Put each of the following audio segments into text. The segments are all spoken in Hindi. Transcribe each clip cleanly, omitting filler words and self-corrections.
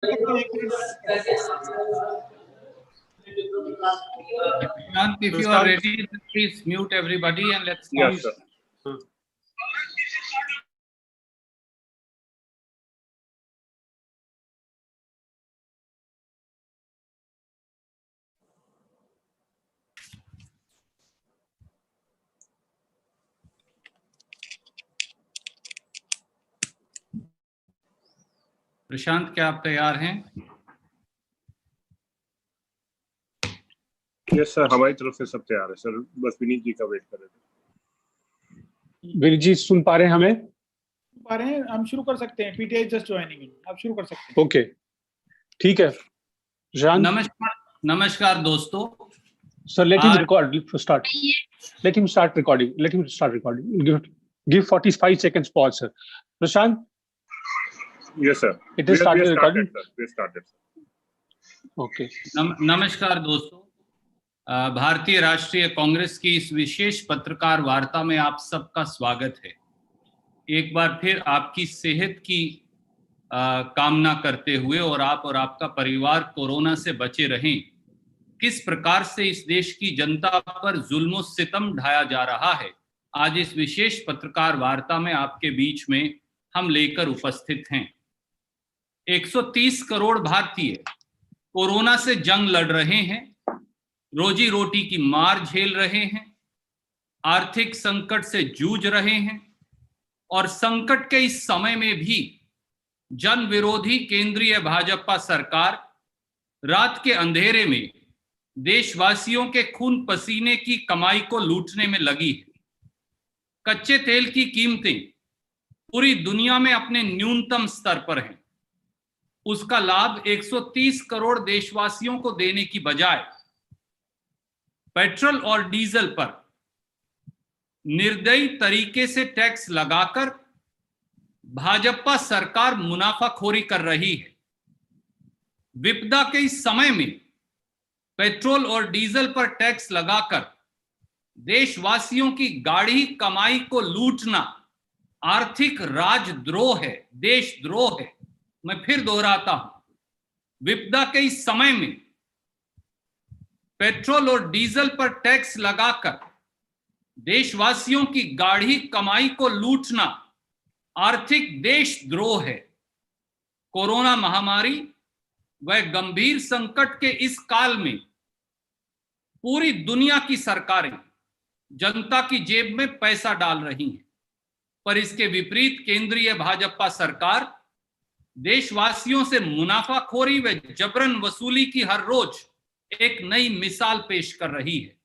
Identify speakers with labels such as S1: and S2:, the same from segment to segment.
S1: If you are ready, please mute everybody and let's start.
S2: Yes, sir.
S1: प्रशांत, क्या आप तैयार हैं?
S2: यस सर, हमारी तरफ से सब तैयार है सर, बस विनीत जी का वेट कर रहे थे।
S3: विनीत जी सुन पा रहे हैं हमें?
S4: पा रहे हैं, हम शुरू कर सकते हैं। पीटीआई जस्ट ज्वाइनिंग इन, आप शुरू कर सकते हैं।
S3: ओके, ठीक है।
S1: नमस्कार दोस्तों।
S3: Sir let him record start. Let him start recording. Give 45 seconds pause, sir. Prashant?
S2: Yes, sir.
S3: It is started recording?
S2: We started, sir.
S3: Okay.
S1: नमस्कार दोस्तों। भारतीय राष्ट्रीय कांग्रेस की इस विशेष पत्रकार वार्ता में आप सबका स्वागत है। एक बार फिर आपकी सेहत की कामना करते हुए और आपका परिवार कोरोना से बचे रहें। किस प्रकार से इस देश की जनता पर जुल्म सितम ढाया जा रहा है, आज इस विशेष पत्रकार वार्ता में आपके बीच में हम लेकर उपस्थित हैं। 130 करोड़ भारतीय कोरोना से जंग लड़ रहे हैं, रोजी रोटी की मार झेल रहे हैं, आर्थिक संकट से जूझ रहे हैं और संकट के इस समय में भी जन विरोधी केंद्रीय भाजपा सरकार रात के अंधेरे में देशवासियों के खून पसीने की कमाई को लूटने में लगी है। कच्चे तेल की कीमतें पूरी दुनिया में अपने न्यूनतम स्तर पर हैं। उसका लाभ 130 करोड़ देशवासियों को देने की बजाय पेट्रोल और डीजल पर निर्दयी तरीके से टैक्स लगाकर भाजपा सरकार मुनाफाखोरी कर रही है। विपदा के इस समय में पेट्रोल और डीजल पर टैक्स लगाकर देशवासियों की गाढ़ी कमाई को लूटना आर्थिक राजद्रोह है, देशद्रोह है। मैं फिर दोहराता हूं, विपदा के इस समय में पेट्रोल और डीजल पर टैक्स लगाकर देशवासियों की गाढ़ी कमाई को लूटना आर्थिक देशद्रोह है। कोरोना महामारी व गंभीर संकट के इस काल में पूरी दुनिया की सरकारें जनता की जेब में पैसा डाल रही हैं, पर इसके विपरीत केंद्रीय भाजपा सरकार देशवासियों से मुनाफाखोरी व जबरन वसूली की हर रोज एक नई मिसाल पेश कर रही है।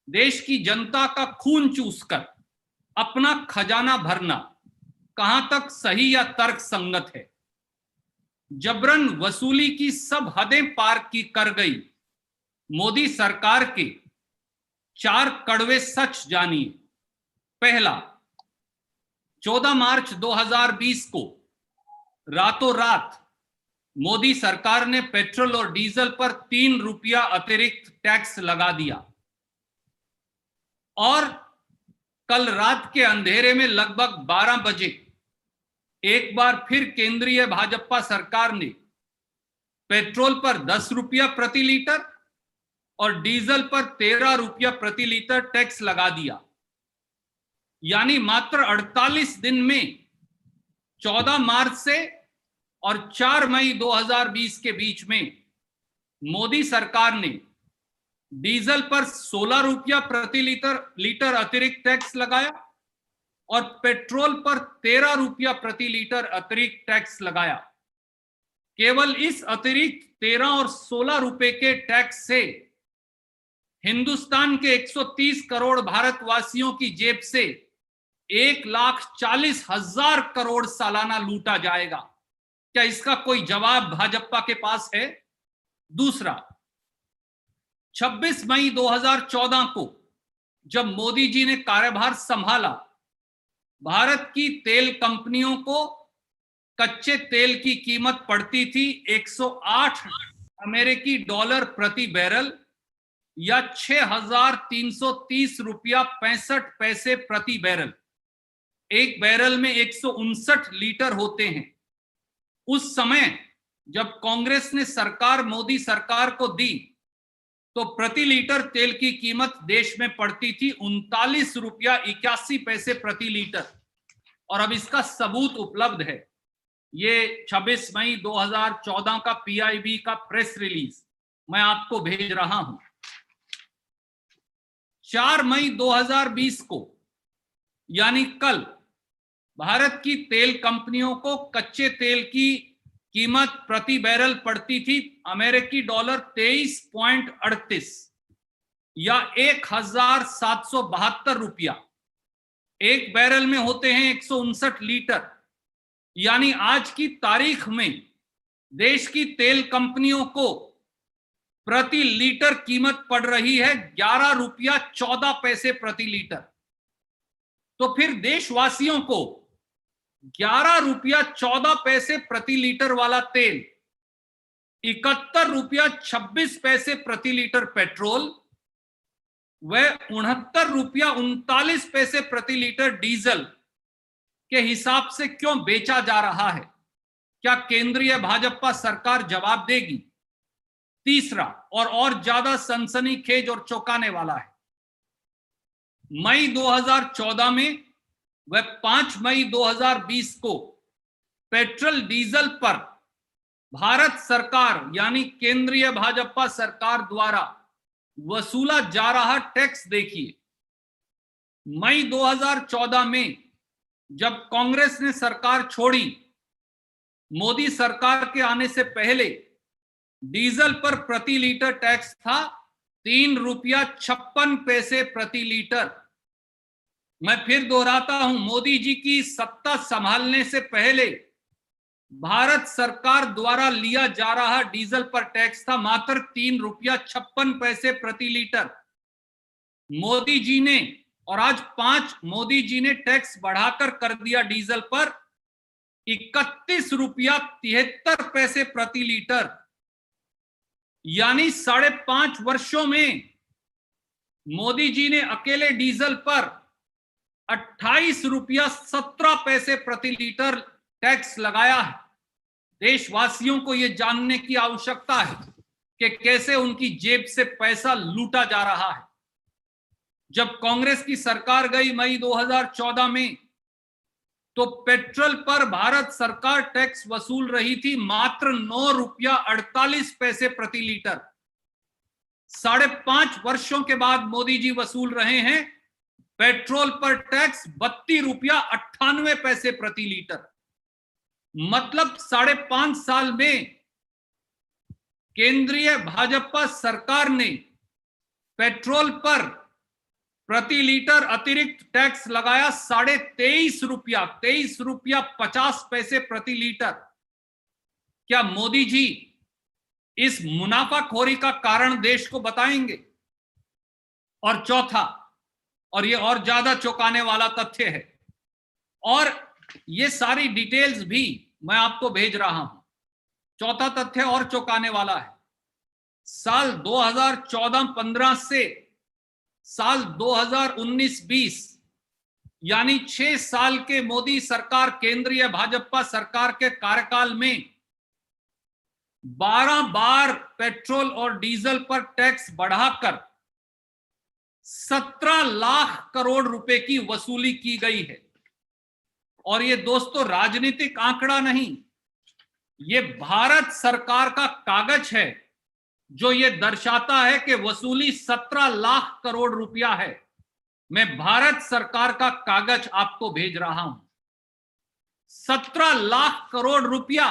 S1: देश की जनता का खून चूसकर अपना खजाना भरना कहां तक सही या तर्क संगत है? जबरन वसूली की सब हदें पार की कर गई मोदी सरकार के 4 कड़वे सच जानिए। पहला, 14 मार्च 2020 को रातों रात मोदी सरकार ने पेट्रोल और डीजल पर 3 रुपया अतिरिक्त टैक्स लगा दिया और कल रात के अंधेरे में लगभग 12 बजे एक बार फिर केंद्रीय भाजपा सरकार ने पेट्रोल पर 10 रुपया प्रति लीटर और डीजल पर 13 रुपया प्रति लीटर टैक्स लगा दिया। यानी मात्र 48 दिन में 14 मार्च से और 4 मई 2020 के बीच में मोदी सरकार ने डीजल पर 16 रुपया प्रति लीटर अतिरिक्त टैक्स लगाया और पेट्रोल पर 13 रुपया प्रति लीटर अतिरिक्त टैक्स लगाया। केवल इस अतिरिक्त 13 और 16 रुपए के टैक्स से हिंदुस्तान के 130 करोड़ भारतवासियों की जेब से 1,40,000 करोड़ सालाना लूटा जाएगा। क्या इसका कोई जवाब भाजपा के पास है? दूसरा, 26 मई 2014 को जब मोदी जी ने कार्यभार संभाला, भारत की तेल कंपनियों को कच्चे तेल की कीमत पड़ती थी 108 अमेरिकी डॉलर प्रति बैरल या 6,330 रुपया 65 पैसे प्रति बैरल। एक बैरल में 159 लीटर होते हैं। उस समय जब कांग्रेस ने सरकार मोदी सरकार को दी तो प्रति लीटर तेल की कीमत देश में पड़ती थी 39 रुपया 81 पैसे प्रति लीटर, और अब इसका सबूत उपलब्ध है। ये 26 मई 2014 का पीआईबी का प्रेस रिलीज मैं आपको भेज रहा हूं। 4 मई 2020 को यानी कल भारत की तेल कंपनियों को कच्चे तेल की कीमत प्रति बैरल पड़ती थी अमेरिकी डॉलर 23.38 या 1772 रुपया। एक बैरल में होते हैं 159 लीटर, यानी आज की तारीख में देश की तेल कंपनियों को प्रति लीटर कीमत पड़ रही है 11 रुपया 14 पैसे प्रति लीटर। तो फिर देशवासियों को 11 रुपया 14 पैसे प्रति लीटर वाला तेल, 71 रुपया 26 पैसे प्रति लीटर पेट्रोल व 69 रुपया 39 पैसे प्रति लीटर डीजल के हिसाब से क्यों बेचा जा रहा है? क्या केंद्रीय भाजपा सरकार जवाब देगी? तीसरा और ज्यादा सनसनीखेज और चौंकाने वाला है, मई 2014 में व 5 मई 2020 को पेट्रोल डीजल पर भारत सरकार यानी केंद्रीय भाजपा सरकार द्वारा वसूला जा रहा टैक्स देखिए। मई 2014 में जब कांग्रेस ने सरकार छोड़ी, मोदी सरकार के आने से पहले डीजल पर प्रति लीटर टैक्स था 3 रुपया 56 पैसे प्रति लीटर। मैं फिर दोहराता हूं, मोदी जी की सत्ता संभालने से पहले भारत सरकार द्वारा लिया जा रहा डीजल पर टैक्स था मात्र 3 रुपया 56 पैसे प्रति लीटर। मोदी जी ने और आज 5 मोदी जी ने टैक्स बढ़ाकर कर दिया डीजल पर 31 रुपया 73 पैसे प्रति लीटर, यानी 5.5 वर्षों में मोदी जी ने अकेले डीजल पर 28 रुपया 17 पैसे प्रति लीटर टैक्स लगाया है। देशवासियों को यह जानने की आवश्यकता है कि कैसे उनकी जेब से पैसा लूटा जा रहा है। जब कांग्रेस की सरकार गई मई 2014 में, तो पेट्रोल पर भारत सरकार टैक्स वसूल रही थी मात्र 9 रुपया 48 पैसे प्रति लीटर। 5.5 वर्षों के बाद मोदी जी वसूल रहे हैं पेट्रोल पर टैक्स 32 रुपया 98 पैसे प्रति लीटर। मतलब 5.5 साल में केंद्रीय भाजपा सरकार ने पेट्रोल पर प्रति लीटर अतिरिक्त टैक्स लगाया 23.5 रुपया 23 रुपया 50 पैसे प्रति लीटर। क्या मोदी जी इस मुनाफाखोरी का कारण देश को बताएंगे? और चौथा, और ये और ज्यादा चौंकाने वाला तथ्य है, और ये सारी डिटेल्स भी मैं आपको भेज रहा हूं। चौथा तथ्य और चौंकाने वाला है, साल 2014-15 से साल 2019-20 यानी 6 साल के मोदी सरकार केंद्रीय भाजपा सरकार के कार्यकाल में 12 बार पेट्रोल और डीजल पर टैक्स बढ़ाकर 17 लाख करोड़ रुपए की वसूली की गई है। और ये दोस्तों राजनीतिक आंकड़ा नहीं, ये भारत सरकार का कागज है जो ये दर्शाता है कि वसूली 17 लाख करोड़ रुपया है। मैं भारत सरकार का कागज आपको भेज रहा हूं। 17 लाख करोड़ रुपया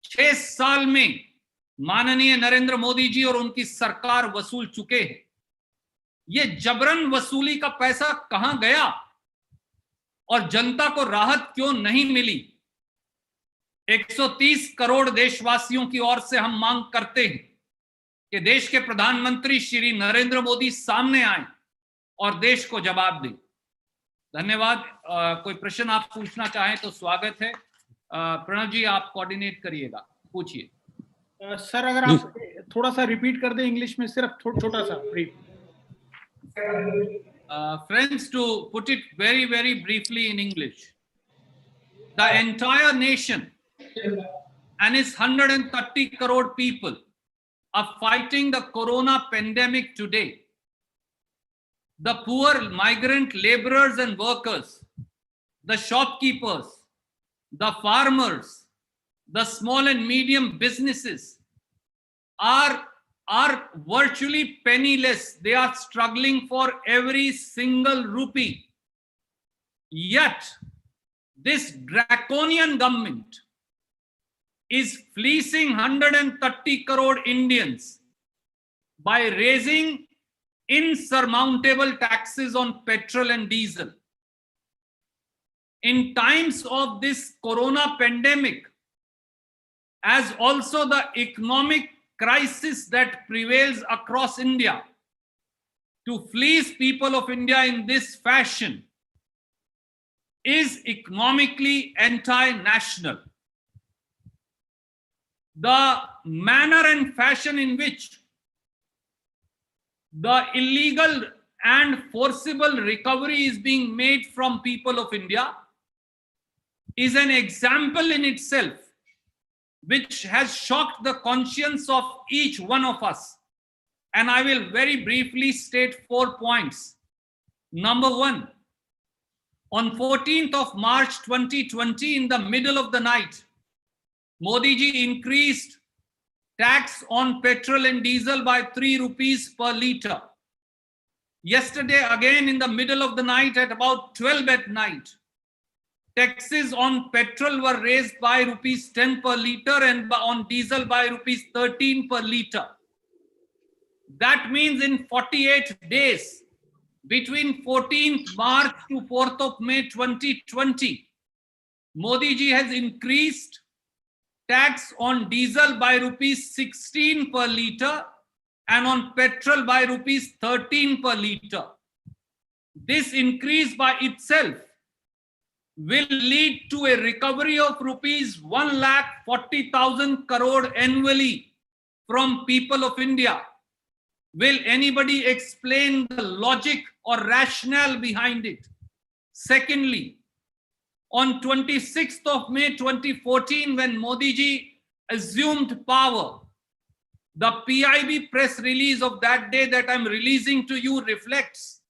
S1: 6 साल में माननीय नरेंद्र मोदी जी और उनकी सरकार वसूल चुके हैं। ये जबरन वसूली का पैसा कहां गया और जनता को राहत क्यों नहीं मिली? 130 करोड़ देशवासियों की ओर से हम मांग करते हैं कि देश के प्रधानमंत्री श्री नरेंद्र मोदी सामने आए और देश को जवाब दें। धन्यवाद। कोई प्रश्न आप पूछना चाहें तो स्वागत है। प्रणव जी आप कोऑर्डिनेट करिएगा, पूछिए।
S4: सर अगर आप थोड़ा सा रिपीट कर दें इंग्लिश में, सिर्फ छोटा सा brief.
S1: Friends, to put it very briefly in English, the entire nation and its 130 crore people are fighting the corona pandemic today. The poor migrant laborers and workers, the shopkeepers, the farmers, the small and medium businesses are virtually penniless. They are struggling for every single rupee. Yet, this draconian government is fleecing 130 crore Indians by raising insurmountable taxes on petrol and diesel. In times of this corona pandemic, as also the economic crisis that prevails across India, to fleece people of India in this fashion is economically anti-national. The manner and fashion in which the illegal and forcible recovery is being made from people of India is an example in itself, which has shocked the conscience of each one of us. And I will very briefly state 4 points. Number one, on 14th of March 2020, in the middle of the night, Modi ji increased tax on petrol and diesel by 3 rupees per litre. Yesterday, again in the middle of the night at about 12 at night, taxes on petrol were raised by rupees 10 per litre and on diesel by rupees 13 per litre. That means in 48 days, between 14th March to 4th of May 2020, Modi ji has increased tax on diesel by rupees 16 per litre and on petrol by rupees 13 per litre. This increase by itself will lead to a recovery of rupees 1,40,000 crore annually from people of India. Will anybody explain the logic or rationale behind it? Secondly, on 26th of May 2014, when Modi ji assumed power, the PIB press release of that day that I'm releasing to you reflects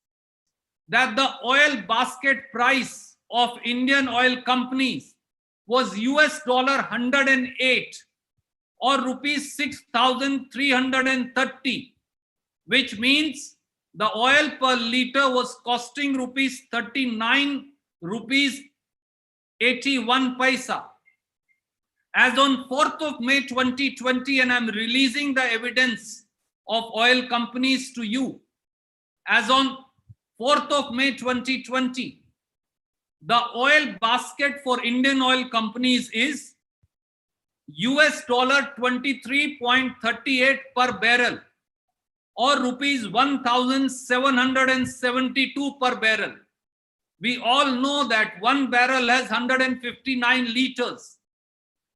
S1: that the oil basket price of Indian oil companies was $108 or rupees 6,330, which means the oil per litre was costing rupees 39 rupees 81 paisa. As on 4th of May 2020, and I'm releasing the evidence of oil companies to you, as on 4th of May 2020, the oil basket for Indian oil companies is $23.38 per barrel or rupees 1,772 per barrel. We all know that one barrel has 159 liters.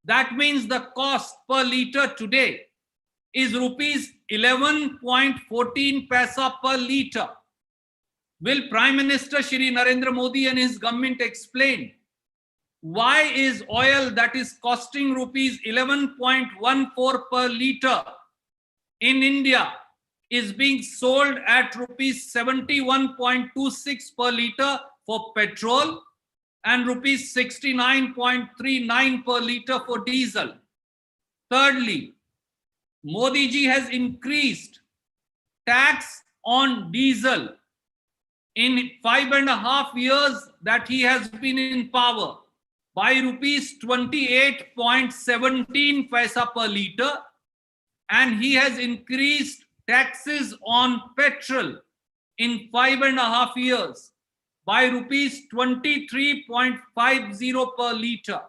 S1: That means the cost per litre today is rupees 11.14 paisa per litre. Will Prime Minister Shri Narendra Modi and his government explain why is oil that is costing rupees 11.14 per litre in India is being sold at rupees 71.26 per litre for petrol and rupees 69.39 per litre for diesel? Thirdly, Modi ji has increased tax on diesel in 5.5 years that he has been in power by rupees 28.17 paisa per litre, and he has increased taxes on petrol in 5.5 years by rupees 23.50 per litre.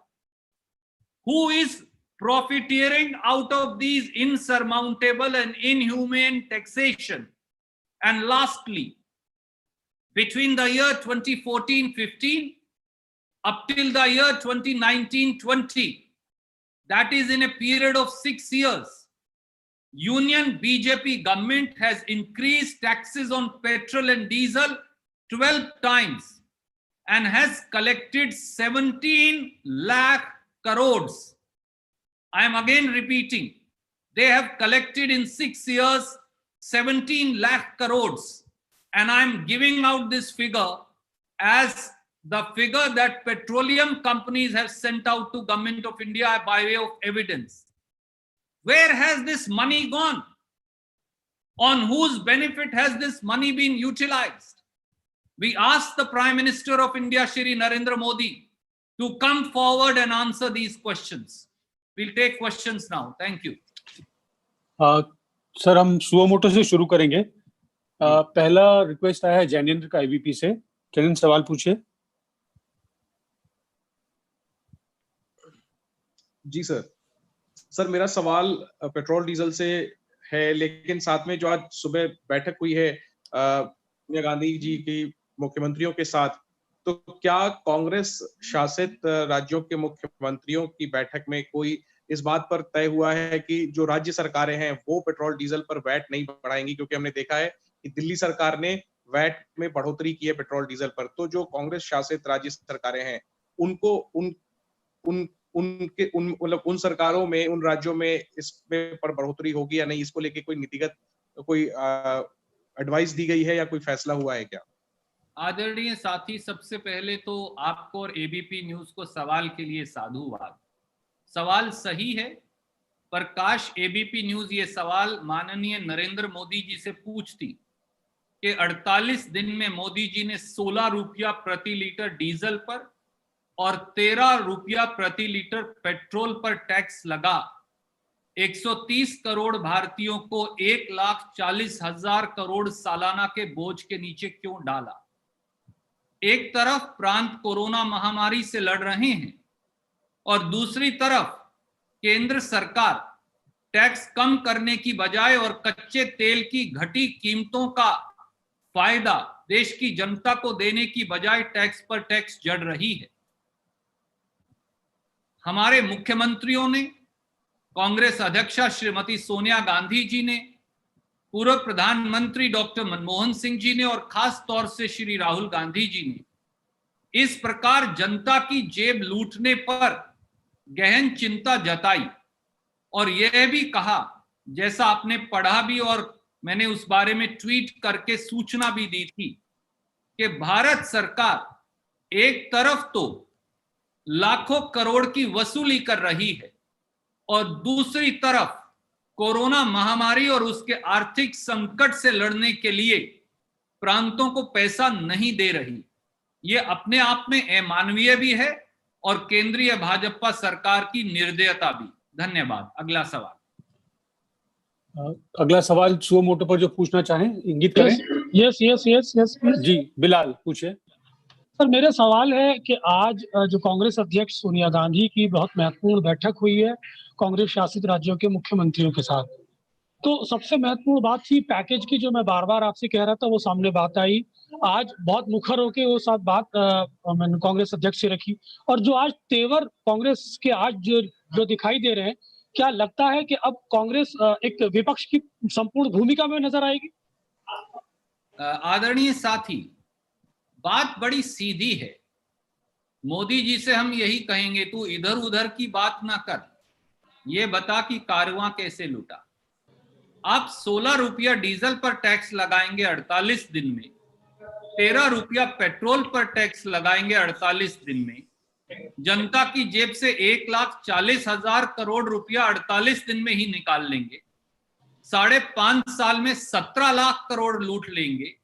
S1: Who is profiteering out of these insurmountable and inhumane taxation? And lastly, between the year 2014-15 up till the year 2019-20, that is in a period of 6 years, Union BJP government has increased taxes on petrol and diesel 12 times and has collected 17 lakh crores I am again repeating, they have collected in 6 years 17 lakh crores, and I am giving out this figure as the figure that petroleum companies have sent out to Government of India by way of evidence. Where has this money gone? On whose benefit has this money been utilized? We ask the Prime Minister of India, Shri Narendra Modi, to come forward and answer these questions. We'll take questions now. Thank you.
S3: Sir, हम सुओ मोटो से शुरू करेंगे। पहला रिक्वेस्ट आया है जैनेन्द्र का IVP से। जैनेन्द्र, सवाल पूछिए।
S5: जी सर, मेरा सवाल पेट्रोल डीजल से है, लेकिन साथ में जो आज सुबह बैठक हुई है सोनिया गांधी जी की मुख्यमंत्रियों के साथ, तो क्या कांग्रेस शासित राज्यों के मुख्यमंत्रियों की बैठक में कोई इस बात पर तय हुआ है कि जो राज्य सरकारें हैं वो पेट्रोल डीजल पर वैट नहीं बढ़ाएंगी? क्योंकि हमने देखा है कि दिल्ली सरकार ने वैट में बढ़ोतरी की है पेट्रोल डीजल पर, तो जो कांग्रेस शासित राज्य सरकारें हैं उनको उन सरकारों में, उन राज्यों में इसमें पर बढ़ोतरी होगी या नहीं, इसको लेके कोई नीतिगत कोई एडवाइस दी गई है या कोई फैसला हुआ है क्या?
S1: आदरणीय साथी, सबसे पहले तो आपको और ABP न्यूज को सवाल के लिए साधुवाद। सवाल सही है, पर काश ABP न्यूज ये सवाल माननीय नरेंद्र मोदी जी से पूछती कि 48 दिन में मोदी जी ने 16 रुपया प्रति लीटर डीजल पर और 13 रुपया प्रति लीटर पेट्रोल पर टैक्स लगा 130 करोड़ भारतीयों को 1,40,000 करोड़ सालाना के बोझ के नीचे क्यों डाला। एक तरफ प्रांत कोरोना महामारी से लड़ रहे हैं और दूसरी तरफ केंद्र सरकार टैक्स कम करने की बजाय और कच्चे तेल की घटी कीमतों का फायदा देश की जनता को देने की बजाय टैक्स पर टैक्स जड़ रही है। हमारे मुख्यमंत्रियों ने, कांग्रेस अध्यक्षा श्रीमती सोनिया गांधी जी ने, पूर्व प्रधानमंत्री डॉक्टर मनमोहन सिंह जी ने और खास तौर से श्री राहुल गांधी जी ने इस प्रकार जनता की जेब लूटने पर गहन चिंता जताई और यह भी कहा, जैसा आपने पढ़ा भी और मैंने उस बारे में ट्वीट करके सूचना भी दी थी, कि भारत सरकार एक तरफ तो लाखों करोड़ की वसूली कर रही है और दूसरी तरफ कोरोना महामारी और उसके आर्थिक संकट से लड़ने के लिए प्रांतों को पैसा नहीं दे रही। ये अपने आप में अमानवीय भी है और केंद्रीय भाजपा सरकार की निर्दयता भी। धन्यवाद। अगला सवाल।
S3: अगला सवाल सुओ मोटो पर जो पूछना चाहें इंगित करें।
S6: यस
S3: जी, बिलाल पूछिए।
S6: सर, मेरा सवाल है कि आज जो कांग्रेस अध्यक्ष सोनिया गांधी की बहुत महत्वपूर्ण बैठक हुई है कांग्रेस शासित राज्यों के मुख्यमंत्रियों के साथ, तो सबसे महत्वपूर्ण बात थी पैकेज की, जो मैं बार बार आपसे कह रहा था वो सामने बात आई। आज बहुत मुखर होकर वो साथ बात मैंने कांग्रेस अध्यक्ष से रखी, और जो आज तेवर कांग्रेस के आज जो दिखाई दे रहे हैं, क्या लगता है कि अब कांग्रेस एक विपक्ष की संपूर्ण भूमिका में नजर आएगी?
S1: आदरणीय साथी, बात बड़ी सीधी है। मोदी जी से हम यही कहेंगे, तू इधर उधर की बात ना कर, ये बता कि कारवां कैसे लूटा। आप 16 रुपया डीजल पर टैक्स लगाएंगे 48 दिन में, 13 रुपया पेट्रोल पर टैक्स लगाएंगे 48 दिन में, जनता की जेब से 1,40,000 करोड़ रुपया 48 दिन में ही निकाल लेंगे, 5.5 साल में 17 लाख करोड़ लूट लेंगे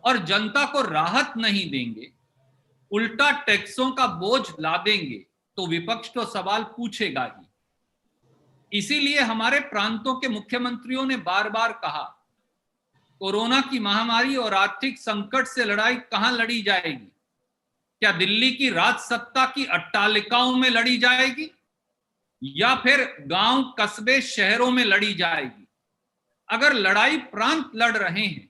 S1: और जनता को राहत नहीं देंगे, उल्टा टैक्सों का बोझ ला देंगे, तो विपक्ष तो सवाल पूछेगा ही। इसीलिए हमारे प्रांतों के मुख्यमंत्रियों ने बार बार कहा, कोरोना की महामारी और आर्थिक संकट से लड़ाई कहां लड़ी जाएगी? क्या दिल्ली की राज सत्ता की अट्टालिकाओं में लड़ी जाएगी या फिर गांव, कस्बे, शहरों में लड़ी जाएगी? अगर लड़ाई प्रांत लड़ रहे हैं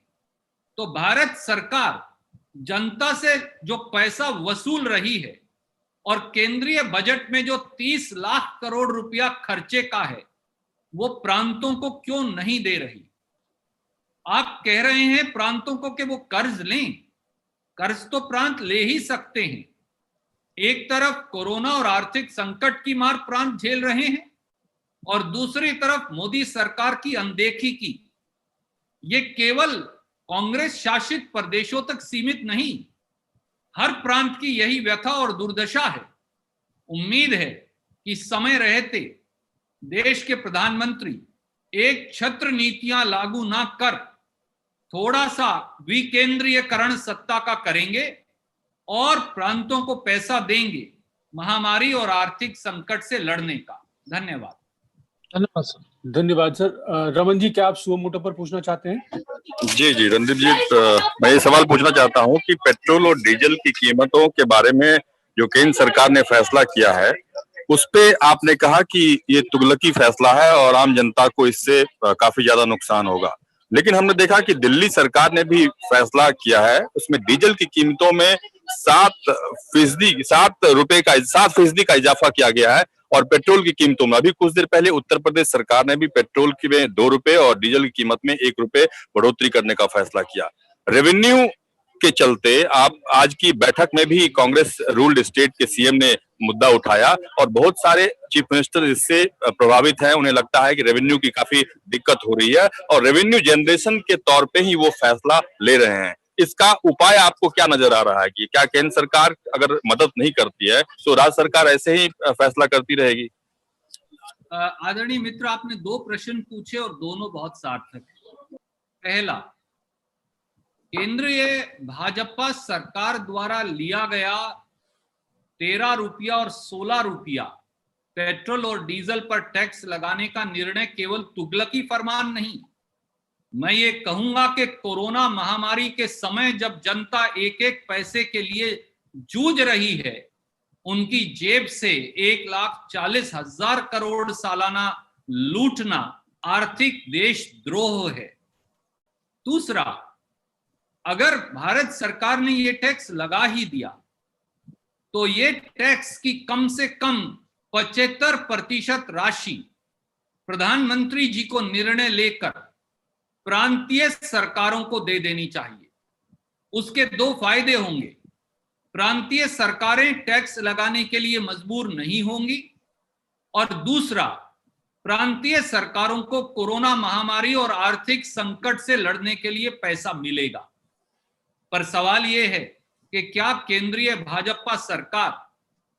S1: तो भारत सरकार जनता से जो पैसा वसूल रही है और केंद्रीय बजट में जो 30 लाख करोड़ रुपया खर्चे का है, वो प्रांतों को क्यों नहीं दे रही? आप कह रहे हैं प्रांतों को कि वो कर्ज लें, कर्ज तो प्रांत ले ही सकते हैं। एक तरफ कोरोना और आर्थिक संकट की मार प्रांत झेल रहे हैं और दूसरी तरफ मोदी सरकार की अनदेखी की। ये केवल कांग्रेस शासित प्रदेशों तक सीमित नहीं, हर प्रांत की यही व्यथा और दुर्दशा है। उम्मीद है कि समय रहते देश के प्रधानमंत्री एक छत्र नीतियां लागू ना कर थोड़ा सा विकेंद्रीयकरण सत्ता का करेंगे और प्रांतों को पैसा देंगे महामारी और आर्थिक संकट से लड़ने का। धन्यवाद।
S6: धन्यवाद सर।
S3: धन्यवाद सर। रमन जी, क्या आप सुओ मोटो पर पूछना चाहते हैं?
S7: जी जी रणदीप जी, मैं ये सवाल पूछना चाहता हूँ कि पेट्रोल और डीजल की कीमतों के बारे में जो केंद्र सरकार ने फैसला किया है, उस पे आपने कहा कि ये तुगलकी फैसला है और आम जनता को इससे काफी ज्यादा नुकसान होगा। लेकिन हमने देखा कि दिल्ली सरकार ने भी फैसला किया है, उसमें डीजल की कीमतों में 7% का इजाफा किया गया है और पेट्रोल की कीमतों में अभी कुछ देर पहले उत्तर प्रदेश सरकार ने भी पेट्रोल की में 2 रुपए और डीजल की कीमत में 1 रुपए बढ़ोतरी करने का फैसला किया। रेवेन्यू के चलते आप आज की बैठक में भी कांग्रेस रूल्ड स्टेट के सीएम ने मुद्दा उठाया और बहुत सारे चीफ मिनिस्टर इससे प्रभावित हैं। उन्हें लगता है कि रेवेन्यू की काफी दिक्कत हो रही है और रेवेन्यू जनरेशन के तौर पे ही वो फैसला ले रहे हैं। इसका उपाय आपको क्या नजर आ रहा है कि क्या केंद्र सरकार अगर मदद नहीं करती है तो राज्य सरकार ऐसे ही फैसला करती रहेगी?
S1: आदरणीय मित्र, आपने 2 प्रश्न पूछे और दोनों बहुत सार्थक है। पहला, केंद्रीय भाजपा सरकार द्वारा लिया गया 13 रुपया और 16 रुपया पेट्रोल और डीजल पर टैक्स लगाने का निर्णय केवल तुगलकी फरमान नहीं, मैं ये कहूंगा कि कोरोना महामारी के समय जब जनता एक एक पैसे के लिए जूझ रही है, उनकी जेब से 1,40,000 करोड़ सालाना लूटना आर्थिक देशद्रोह है। दूसरा, अगर भारत सरकार ने ये टैक्स लगा ही दिया तो ये टैक्स की कम से कम 75% राशि प्रधानमंत्री जी को निर्णय लेकर प्रांतीय सरकारों को दे देनी चाहिए। उसके 2 फायदे होंगे। प्रांतीय सरकारें टैक्स लगाने के लिए मजबूर नहीं होंगी और दूसरा, प्रांतीय सरकारों को कोरोना महामारी और आर्थिक संकट से लड़ने के लिए पैसा मिलेगा। पर सवाल यह है कि क्या केंद्रीय भाजपा सरकार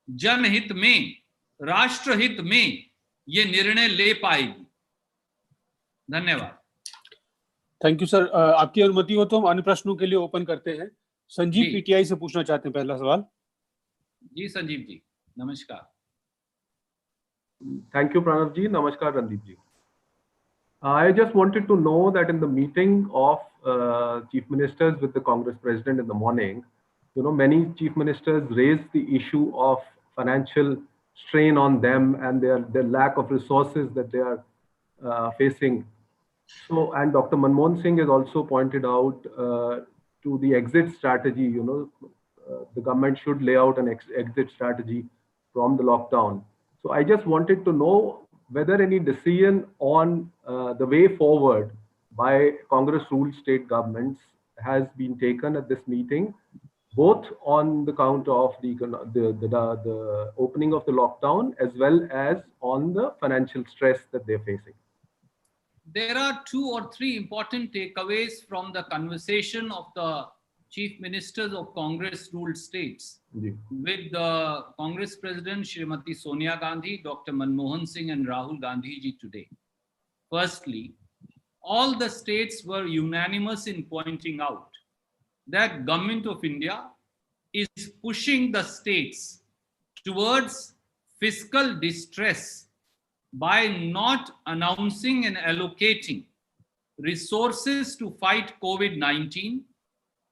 S1: जनहित में, राष्ट्रहित में ये निर्णय ले पाएगी? धन्यवाद।
S3: Thank you sir. आपकी अनुमति हो तो हम अन्य प्रश्नों के लिए ओपन करते हैं। संजीव
S1: जी।
S3: पीटीआई से पूछना चाहते हैं पहला सवाल।
S1: जी संजीव जी, नमस्कार।
S8: Thank you, Pranav ji. Namaskar, Randeep ji. I just wanted to know that in the meeting of chief ministers with the Congress president in the morning, many chief ministers raised the issue of financial strain on them and their lack of resources that they are facing. So, and Dr. Manmohan Singh has also pointed out to the exit strategy. The government should lay out an exit strategy from the lockdown. So I just wanted to know whether any decision on the way forward by Congress-ruled state governments has been taken at this meeting, both on the count of the opening of the lockdown as well as on the financial stress that they're facing.
S1: There are 2 or 3 important takeaways from the conversation of the chief ministers of Congress-ruled states with the Congress President Shrimati Sonia Gandhi, Dr. Manmohan Singh and Rahul Gandhi ji today. Firstly, all the states were unanimous in pointing out that Government of India is pushing the states towards fiscal distress by not announcing and allocating resources to fight COVID-19,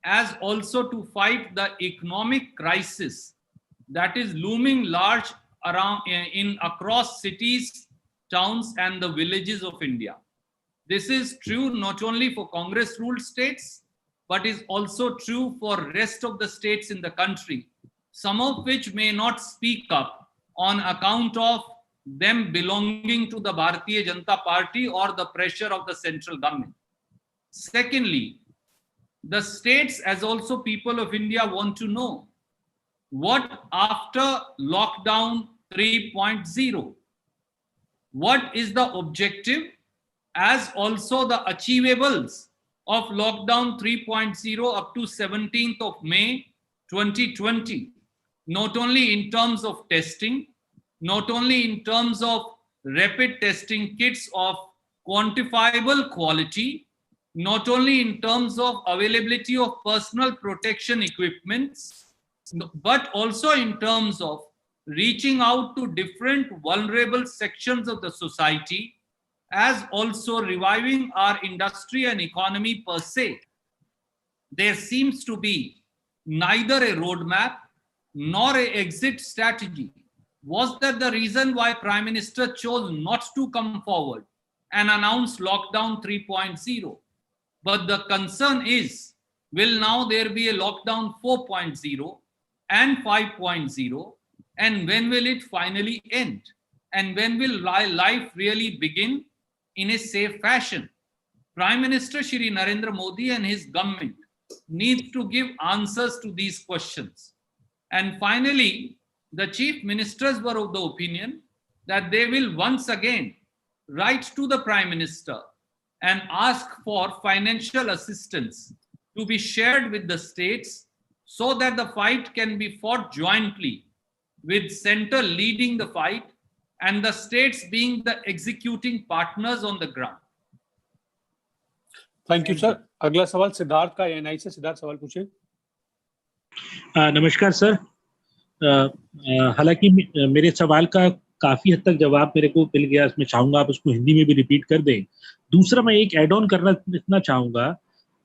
S1: as also to fight the economic crisis that is looming large around across cities, towns and the villages of India. This is true not only for Congress-ruled states, but is also true for rest of the states in the country, some of which may not speak up on account of them belonging to the Bharatiya Janata Party or the pressure of the central government. Secondly, the states, as also people of India, want to know what after lockdown 3.0, what is the objective as also the achievables of lockdown 3.0 up to 17th of May 2020, not only in terms of testing, not only in terms of rapid testing kits of quantifiable quality, not only in terms of availability of personal protection equipments, but also in terms of reaching out to different vulnerable sections of the society, as also reviving our industry and economy per se. There seems to be neither a roadmap nor an exit strategy. Was that the reason why Prime Minister chose not to come forward and announce lockdown 3.0? But the concern is, will now there be a lockdown 4.0 and 5.0? And when will it finally end? And when will life really begin in a safe fashion? Prime Minister Shri Narendra Modi and his government need to give answers to these questions. And finally, the chief ministers were of the opinion that they will once again write to the Prime Minister and ask for financial assistance to be shared with the states so that the fight can be fought jointly, with center leading the fight and the states being the executing partners on the ground.
S3: Thank you sir. अगला सवाल सिद्धार्थ का एएनआई से। सिद्धार्थ सवाल पूछिए।
S9: नमस्कार सर। हालांकि मेरे सवाल का काफी हद तक जवाब मेरे को मिल गया, मैं चाहूंगा आप उसको हिंदी में भी रिपीट कर दें। दूसरा, मैं एक ऐड ऑन करना इतना चाहूंगा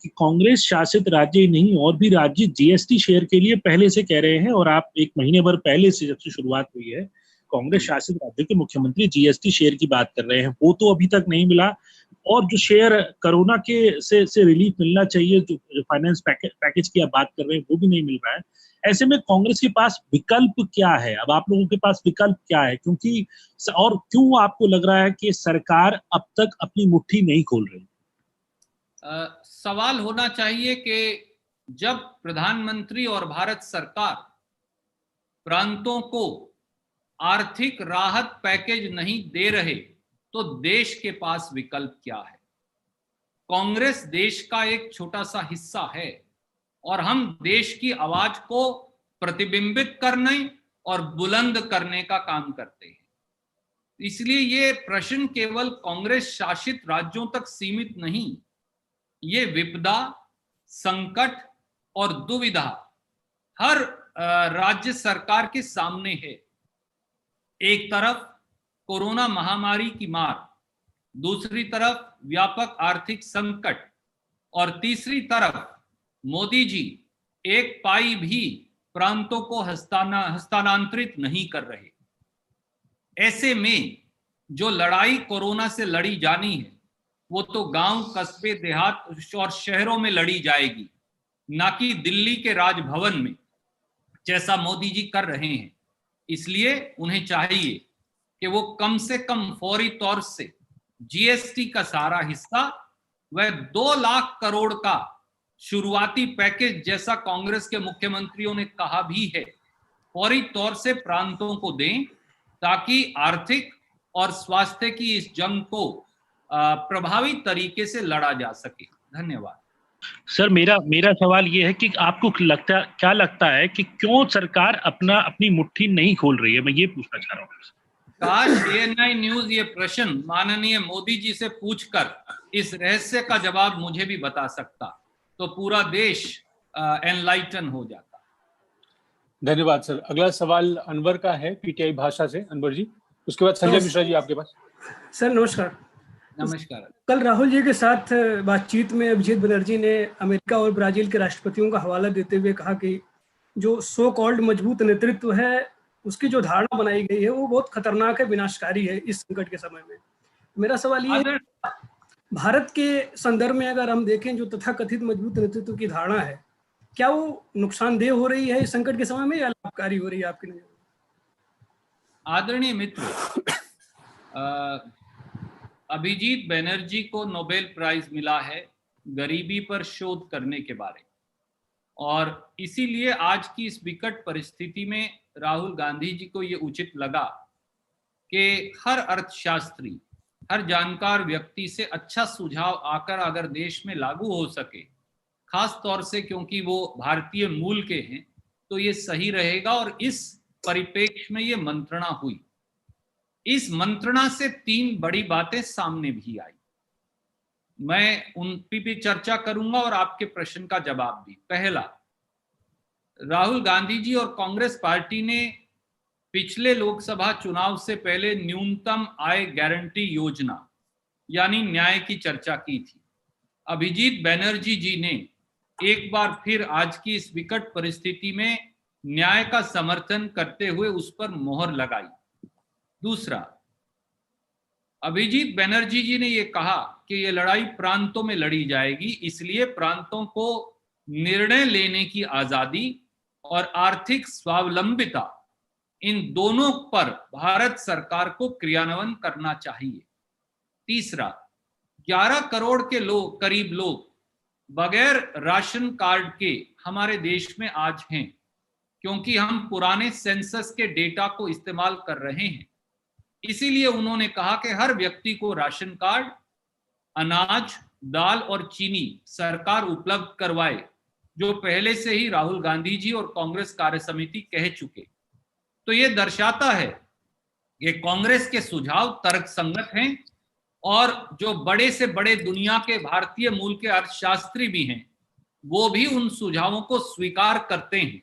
S9: कि कांग्रेस शासित राज्य नहीं और भी राज्य जीएसटी शेयर के लिए पहले से कह रहे हैं, और आप एक महीने भर पहले से जब से शुरुआत हुई है कांग्रेस शासित राज्य के मुख्यमंत्री जीएसटी शेयर की बात कर रहे हैं, वो तो अभी तक नहीं मिला। और जो शेयर कोरोना के से रिलीफ मिलना चाहिए, जो फाइनेंस पैकेज की आप बात कर रहे हैं, वो भी नहीं मिल रहा है। ऐसे में कांग्रेस के पास विकल्प क्या है? अब आप लोगों के पास विकल्प क्या है? क्योंकि और क्यों आपको लग रहा है कि सरकार अब तक अपनी मुट्ठी नहीं खोल रही?
S1: सवाल होना चाहिए कि जब प्रधानमंत्री और भारत सरकार प्रांतों को आर्थिक राहत पैकेज नहीं दे रहे तो देश के पास विकल्प क्या है? कांग्रेस देश का एक छोटा सा हिस्सा है और हम देश की आवाज को प्रतिबिंबित करने और बुलंद करने का काम करते हैं। इसलिए ये प्रश्न केवल कांग्रेस शासित राज्यों तक सीमित नहीं, ये विपदा, संकट और दुविधा हर राज्य सरकार के सामने है। एक तरफ कोरोना महामारी की मार, दूसरी तरफ व्यापक आर्थिक संकट और तीसरी तरफ मोदी जी एक पाई भी प्रांतों को हस्तांतरित नहीं कर रहे। ऐसे में जो लड़ाई कोरोना से लड़ी जानी है वो तो गांव, कस्बे, देहात और शहरों में लड़ी जाएगी, ना कि दिल्ली के राजभवन में जैसा मोदी जी कर रहे हैं। इसलिए उन्हें चाहिए कि वो कम से कम फौरी तौर से जीएसटी का सारा हिस्सा वह 2 लाख करोड़ का शुरुआती पैकेज जैसा कांग्रेस के मुख्यमंत्रियों ने कहा भी है, फौरी तौर से प्रांतों को दें ताकि आर्थिक और स्वास्थ्य की इस जंग को प्रभावी तरीके से लड़ा जा सके। धन्यवाद।
S9: सर, मेरा सवाल ये है कि आपको क्या लगता है कि क्यों सरकार अपनी मुट्ठी नहीं खोल रही है? मैं ये पूछना चाह रहा हूँ।
S1: काश एएनआई न्यूज ये प्रश्न माननीय मोदी जी से पूछकर इस रहस्य का जवाब मुझे भी बता सकता तो पूरा देश एनलाइटन हो जाता।
S3: धन्यवाद सर। अगला सवाल अनवर का है, पीटीआई भाषा से। अनवर जी, उसके बाद संजय मिश्रा जी आपके पास।
S10: सर नमस्कार।
S1: नमस्कार।
S10: कल राहुल जी के साथ बातचीत में अभिजीत बनर्जी ने अमेरिका और ब्राजील के राष्ट्रपतियों का हवाला देते हुए कहा कि जो सो कॉल्ड मजबूत नेतृत्व है उसकी जो धारणा बनाई गई है वो बहुत खतरनाक है, विनाशकारी है इस संकट के समय में। मेरा सवाल ये है, भारत के संदर्भ में अगर हम देखें जो तथाकथित मजबूत नेतृत्व की धारणा है, क्या वो नुकसानदेह हो रही है इस संकट के समय में या लाभकारी हो रही है आपकी नजर में?
S1: आदरणीय मित्र, अभिजीत बनर्जी को नोबेल प्राइज मिला है गरीबी पर शोध करने के बारे, और इसीलिए आज की इस विकट परिस्थिति में राहुल गांधी जी को ये उचित लगा कि हर अर्थशास्त्री, हर जानकार व्यक्ति से अच्छा सुझाव आकर अगर देश में लागू हो सके, खास तौर से क्योंकि वो भारतीय मूल के हैं, तो ये सही रहेगा। और इस परिप्रेक्ष्य में ये मंत्रणा हुई। इस मंत्रणा से 3 बड़ी बातें सामने भी आई। मैं उन पर भी चर्चा करूंगा और आपके प्रश्न का जवाब भी। पहला, राहुल गांधी जी और कांग्रेस पार्टी ने पिछले लोकसभा चुनाव से पहले न्यूनतम आय गारंटी योजना यानी न्याय की चर्चा की थी। अभिजीत बैनर्जी जी ने एक बार फिर आज की इस विकट परिस्थिति में न्याय का समर्थन करते हुए उस पर मोहर लगाई। दूसरा, अभिजीत बैनर्जी जी ने ये कहा कि ये लड़ाई प्रांतों में लड़ी जाएगी, इसलिए प्रांतों को निर्णय लेने की आजादी और आर्थिक स्वावलंबिता, इन दोनों पर भारत सरकार को क्रियान्वयन करना चाहिए। तीसरा, 11 करोड़ के करीब लोग बगैर राशन कार्ड के हमारे देश में आज हैं, क्योंकि हम पुराने सेंसस के डेटा को इस्तेमाल कर रहे हैं। इसीलिए उन्होंने कहा कि हर व्यक्ति को राशन कार्ड, अनाज, दाल और चीनी सरकार उपलब्ध करवाए, जो पहले से ही राहुल गांधी जी और कांग्रेस कार्य समिति कह चुके। तो ये दर्शाता है कि कांग्रेस के सुझाव तर्कसंगत हैं और जो बड़े से बड़े दुनिया के भारतीय मूल के अर्थशास्त्री भी हैं, वो भी उन सुझावों को स्वीकार करते हैं।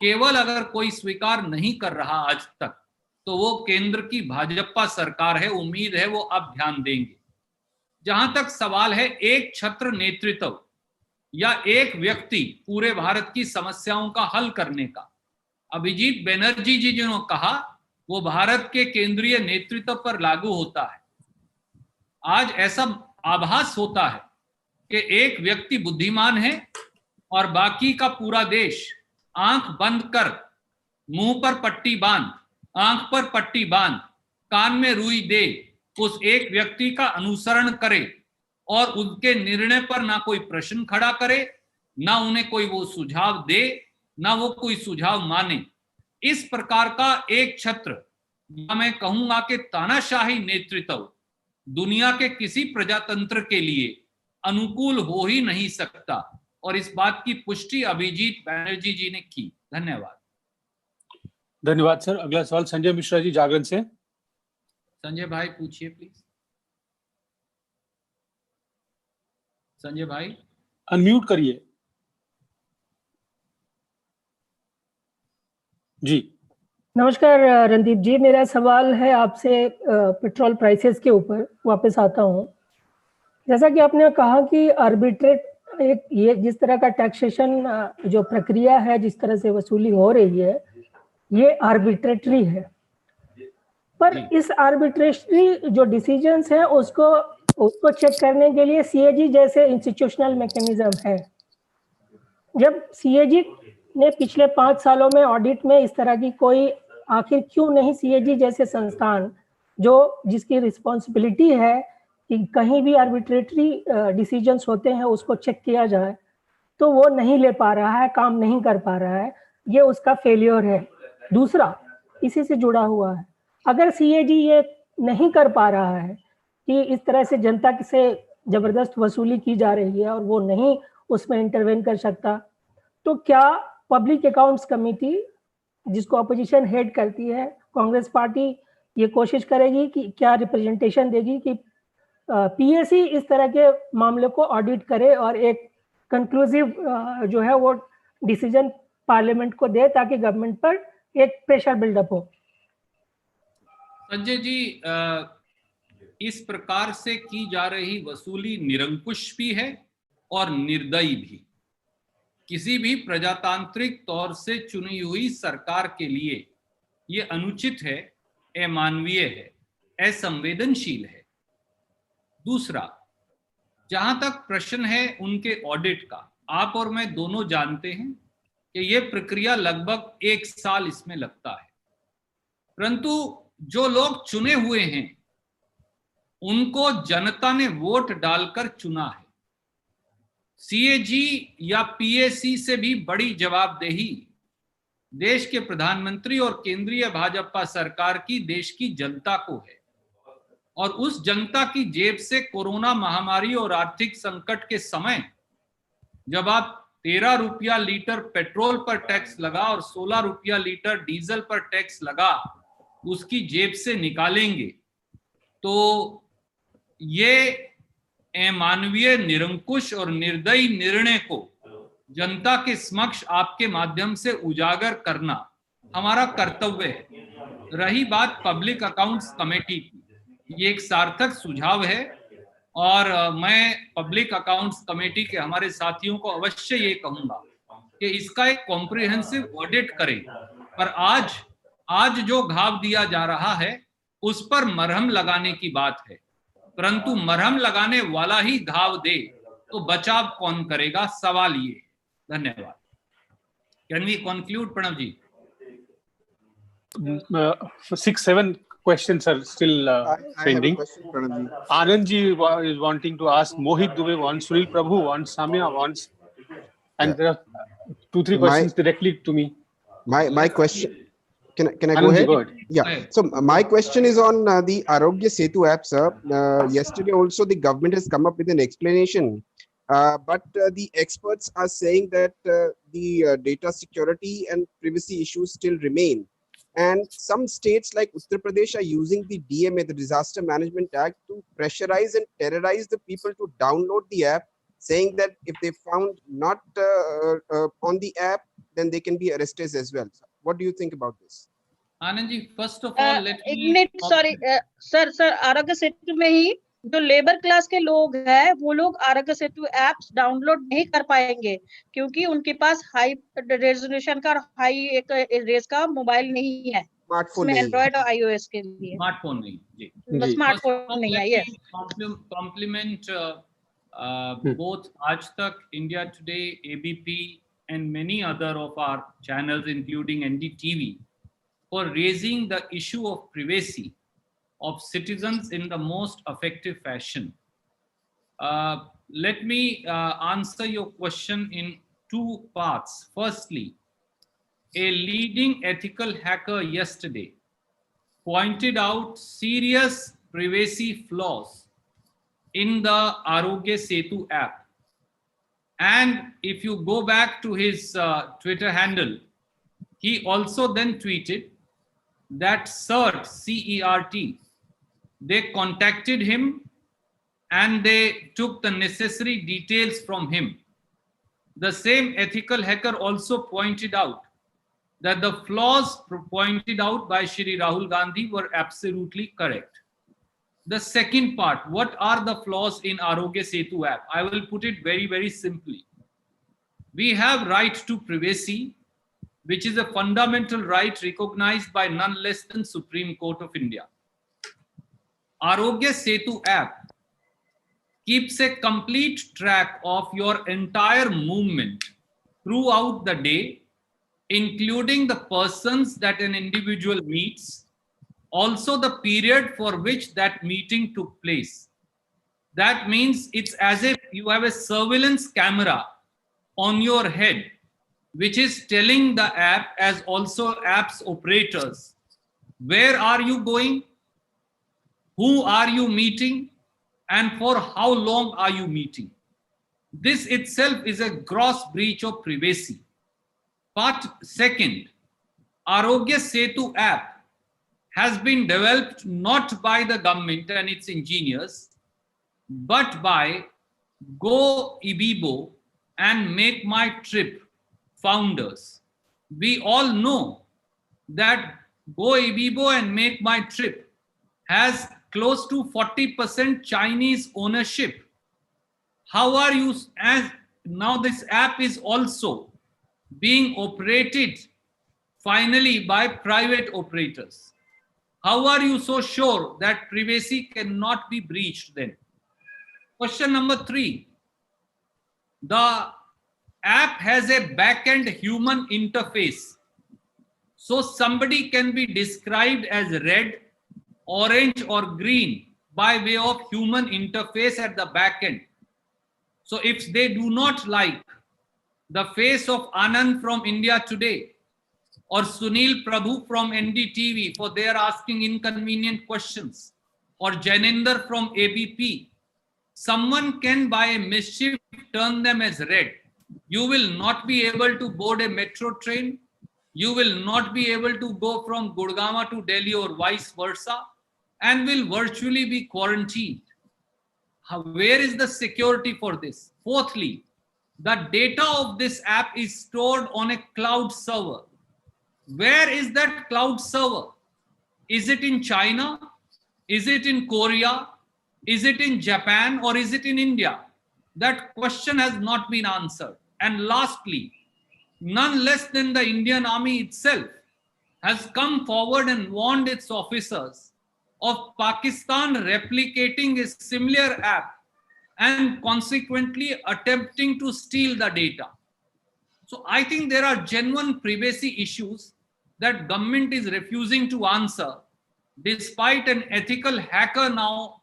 S1: केवल अगर कोई स्वीकार नहीं कर रहा आज तक, तो वो केंद्र की भाजपा सरकार है। उम्मीद है वो अब ध्यान देंगे। जहां तक सवाल है एक छत्र नेतृत्व या एक व्यक्ति पूरे भारत की समस्याओं का हल करने का, अभिजीत बैनर्जी जी जिन्होंने कहा वो भारत के केंद्रीय नेतृत्व पर लागू होता है। आज ऐसा आभास होता है कि एक व्यक्ति बुद्धिमान है और बाकी का पूरा देश आंख बंद कर, मुंह पर पट्टी बांध, आंख पर पट्टी बांध, कान में रुई दे, उस एक व्यक्ति का अनुसरण करे और उनके निर्णय पर ना कोई प्रश्न खड़ा करे, ना उन्हें कोई वो सुझाव दे, ना वो कोई सुझाव माने। इस प्रकार का एक छत्र, या मैं कहूंगा कि तानाशाही नेतृत्व दुनिया के किसी प्रजातंत्र के लिए अनुकूल हो ही नहीं सकता। और इस बात की पुष्टि अभिजीत बैनर्जी जी ने की। धन्यवाद।
S3: धन्यवाद सर। अगला सवाल संजय मिश्रा जी जागरण से।
S1: संजय भाई पूछिए प्लीज। संजय भाई
S3: अनम्यूट करिए जी।
S11: नमस्कार रणदीप जी, मेरा सवाल है आपसे पेट्रोल प्राइसेस के ऊपर वापस आता हूं। जैसा कि आपने कहा कि आर्बिट्रेट एक ये जिस तरह का टैक्सेशन जो प्रक्रिया है, जिस तरह से वसूली हो रही है, ये आर्बिट्रेटरी है। पर इस आर्बिट्रेटरी जो डिसीजंस है उसको चेक करने के लिए सीएजी जैसे इंस्टीट्यूशनल मैकेनिज्म है। जब सीएजी ने पिछले 5 सालों में ऑडिट में इस तरह की कोई, आखिर क्यों नहीं सीएजी जैसे संस्थान जिसकी रिस्पॉन्सिबिलिटी है कि कहीं भी आर्बिट्रेटरी डिसीजंस होते हैं उसको चेक किया जाए, तो वो नहीं ले पा रहा है, काम नहीं कर पा रहा है, ये उसका फेलियर है। दूसरा, इसी से जुड़ा हुआ है, अगर सीएजी ये नहीं कर पा रहा है कि इस तरह से जनता से जबरदस्त वसूली की जा रही है और वो नहीं उसमें इंटरवेन कर सकता, तो क्या पब्लिक अकाउंट्स कमेटी, जिसको अपोजिशन हेड करती है कांग्रेस पार्टी, ये कोशिश करेगी कि क्या रिप्रेजेंटेशन देगी कि पीएसी इस तरह के मामले को ऑडिट करे और एक कंक्लूसिव जो है वो डिसीजन पार्लियामेंट को दे, ताकि गवर्नमेंट पर एक प्रेशर बिल्डअप हो।
S1: संजय जी, इस प्रकार से की जा रही वसूली निरंकुश भी है और निर्दयी भी। किसी भी प्रजातांत्रिक तौर से चुनी हुई सरकार के लिए ये अनुचित है, अमानवीय है, असंवेदनशील है। दूसरा, जहां तक प्रश्न है उनके ऑडिट का, आप और मैं दोनों जानते हैं कि ये प्रक्रिया लगभग 1 साल इसमें लगता है, परंतु जो लोग चुने हुए हैं उनको जनता ने वोट डालकर चुना है। सीएजी या पीएसी से भी बड़ी जवाबदेही देश के प्रधानमंत्री और केंद्रीय भाजपा सरकार की देश की जनता को है, और उस जनता की जेब से कोरोना महामारी और आर्थिक संकट के समय जब आप 13 रुपया लीटर पेट्रोल पर टैक्स लगा और 16 रुपया लीटर डीजल पर टैक्स लगा, उसकी जेब से निकालेंगे, तो ये अमानवीय, निरंकुश और निर्दयी निर्णय को जनता के समक्ष आपके माध्यम से उजागर करना हमारा कर्तव्य है। रही बात पब्लिक अकाउंट्स कमेटी की, ये एक सार्थक सुझाव है और मैं पब्लिक अकाउंट्स कमेटी के हमारे साथियों को अवश्य ये कहूंगा कि इसका एक कॉम्प्रिहेंसिव ऑडिट करें। पर आज जो घाव दिया जा रहा है उस पर मरहम लगाने की बात है, परंतु मरहम लगाने वाला ही घाव दे तो बचाव कौन करेगा, सवाल ये है। धन्यवाद। Can we conclude, Pranav ji?
S3: 6-7 questions are still pending. Anand ji is wanting to ask, Mohit Dubey wants, Sunil Prabhu wants, Samya wants, and there are 2-3 questions directly to me.
S12: My question, can I go ahead?
S3: Go ahead.
S12: Yeah. So my question is on the Arogya Setu app, sir. Yesterday also the government has come up with an explanation, but the experts are saying that the data security and privacy issues still remain. And some states like Uttar Pradesh are using the DMA, the Disaster Management Act, to pressurize and terrorize the people to download the app, saying that if they found not on the app, then they can be arrested as well. What do you think about this?
S1: Anand ji, first of all, let me...
S13: Ignite, sorry, sir, Arogya Setu में ही जो लेबर क्लास के लोग हैं वो लोग आरोग्य सेतु ऐप्स डाउनलोड नहीं कर पाएंगे क्योंकि उनके पास हाई रेजोल्यूशन का हाई एक रेस का मोबाइल नहीं है,
S12: स्मार्टफोन
S13: एंड्रॉइड और आईओएस के लिए
S1: स्मार्टफोन नहीं जी,
S13: स्मार्टफोन नहीं है। Yes,
S1: compliment both Aaj Tak, India Today, ABP and many other of our channels including NDTV for raising the issue of privacy of citizens in the most effective fashion. Let me answer your question in 2 parts. Firstly, a leading ethical hacker yesterday pointed out serious privacy flaws in the Arogya Setu app. And if you go back to his Twitter handle, he also then tweeted that CERT, C-E-R-T, they contacted him and they took the necessary details from him. The same ethical hacker also pointed out that the flaws pointed out by Shri Rahul Gandhi were absolutely correct. The second part, what are the flaws in Arogya Setu app? I will put it very, very simply. We have right to privacy, which is a fundamental right recognized by none less than Supreme Court of India. Arogya Setu app keeps a complete track of your entire movement throughout the day, including the persons that an individual meets, also the period for which that meeting took place. That means it's as if you have a surveillance camera on your head, which is telling the app as also app's operators, where are you going, who are you meeting, and for how long are you meeting. This itself is a gross breach of privacy. Part second, Arogya Setu app has been developed not by the government and its engineers, but by GoIbibo and Make My Trip founders. We all know that GoIbibo and Make My Trip has close to 40% Chinese ownership. How are you, as now this app is also being operated finally by private operators? How are you so sure that privacy cannot be breached then? Question number 3. The app has a back-end human interface. So somebody can be described as red, orange or green by way of human interface at the back end. So if they do not like the face of Anand from India Today, or Sunil Prabhu from NDTV for their asking inconvenient questions, or Jaininder from ABP, someone can by a mischief turn them as red. You will not be able to board a metro train. You will not be able to go from Gurgaon to Delhi or vice versa, and will virtually be quarantined. Where is the security for this? Fourthly, the data of this app is stored on a cloud server. Where is that cloud server? Is it in China? Is it in Korea? Is it in Japan, or is it in India? That question has not been answered. And lastly, none less than the Indian Army itself has come forward and warned its officers of Pakistan replicating a similar app and consequently attempting to steal the data. So I think there are genuine privacy issues that government is refusing to answer, despite an ethical hacker now